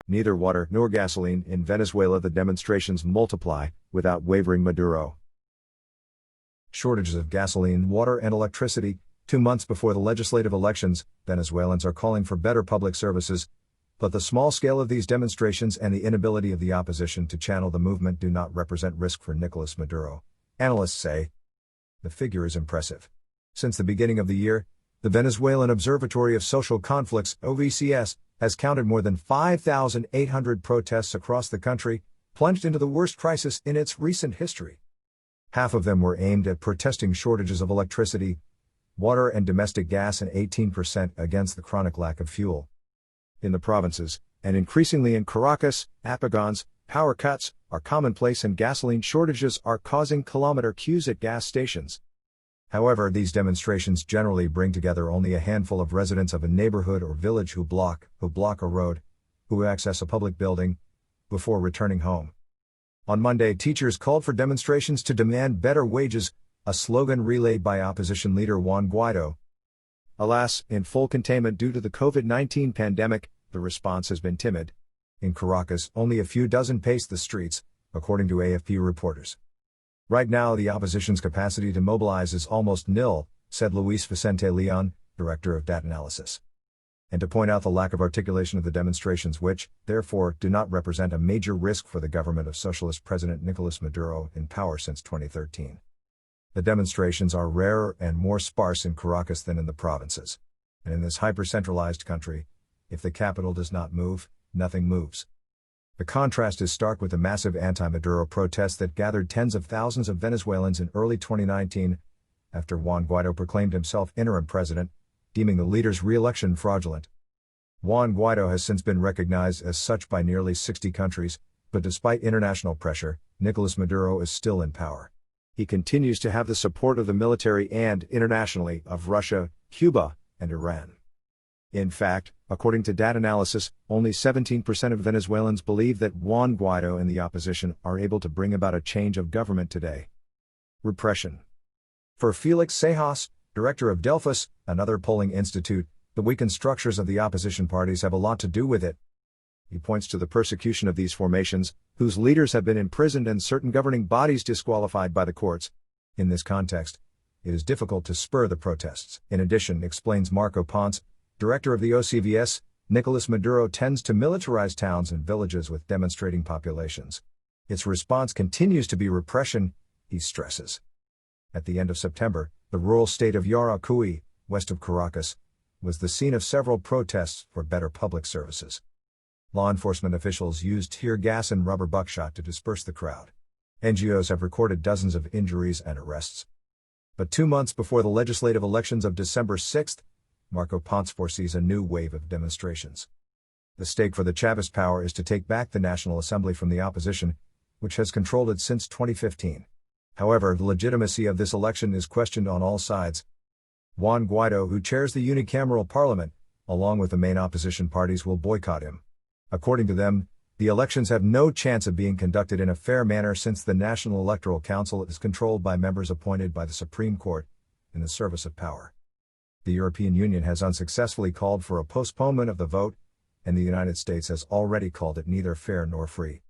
Neither water nor gasoline in Venezuela. The demonstrations multiply, without wavering. Maduro. Shortages of gasoline, water and electricity. 2 months before the legislative elections, Venezuelans are calling for better public services. But the small scale of these demonstrations and the inability of the opposition to channel the movement do not represent risk for Nicolas Maduro, analysts say. The figure is impressive. Since the beginning of the year, the Venezuelan Observatory of Social Conflicts, OVCS, has counted more than 5,800 protests across the country, plunged into the worst crisis in its recent history. Half of them were aimed at protesting shortages of electricity, water and domestic gas, and 18% against the chronic lack of fuel. In the provinces, and increasingly in Caracas, apagons, power cuts, are commonplace and gasoline shortages are causing kilometer queues at gas stations. However, these demonstrations generally bring together only a handful of residents of a neighborhood or village who block a road, who access a public building, before returning home. On Monday, teachers called for demonstrations to demand better wages, a slogan relayed by opposition leader Juan Guaido. Alas, in full containment due to the COVID-19 pandemic, the response has been timid. In Caracas, only a few dozen paced the streets, according to AFP reporters. Right now, the opposition's capacity to mobilize is almost nil, said Luis Vicente Leon, director of data analysis. And to point out the lack of articulation of the demonstrations which, therefore, do not represent a major risk for the government of Socialist President Nicolas Maduro in power since 2013. The demonstrations are rarer and more sparse in Caracas than in the provinces. And in this hyper-centralized country, if the capital does not move, nothing moves. The contrast is stark with the massive anti-Maduro protests that gathered tens of thousands of Venezuelans in early 2019, after Juan Guaido proclaimed himself interim president, deeming the leader's re-election fraudulent. Juan Guaido has since been recognized as such by nearly 60 countries, but despite international pressure, Nicolas Maduro is still in power. He continues to have the support of the military and, internationally, of Russia, Cuba, and Iran. In fact, according to data analysis, only 17% of Venezuelans believe that Juan Guaido and the opposition are able to bring about a change of government today. Repression. For Felix Sejas, director of Delphus, another polling institute, the weakened structures of the opposition parties have a lot to do with it. He points to the persecution of these formations, whose leaders have been imprisoned and certain governing bodies disqualified by the courts. In this context, it is difficult to spur the protests. In addition, explains Marco Ponce, director of the OVCS, Nicolas Maduro tends to militarize towns and villages with demonstrating populations. Its response continues to be repression, he stresses. At the end of September, the rural state of Yaracuy, west of Caracas, was the scene of several protests for better public services. Law enforcement officials used tear gas and rubber buckshot to disperse the crowd. NGOs have recorded dozens of injuries and arrests. But 2 months before the legislative elections of December 6, Marco Ponce foresees a new wave of demonstrations. The stake for the Chavist power is to take back the National Assembly from the opposition, which has controlled it since 2015. However, the legitimacy of this election is questioned on all sides. Juan Guaido, who chairs the unicameral parliament, along with the main opposition parties, will boycott him. According to them, the elections have no chance of being conducted in a fair manner since the National Electoral Council is controlled by members appointed by the Supreme Court in the service of power. The European Union has unsuccessfully called for a postponement of the vote, and the United States has already called it neither fair nor free.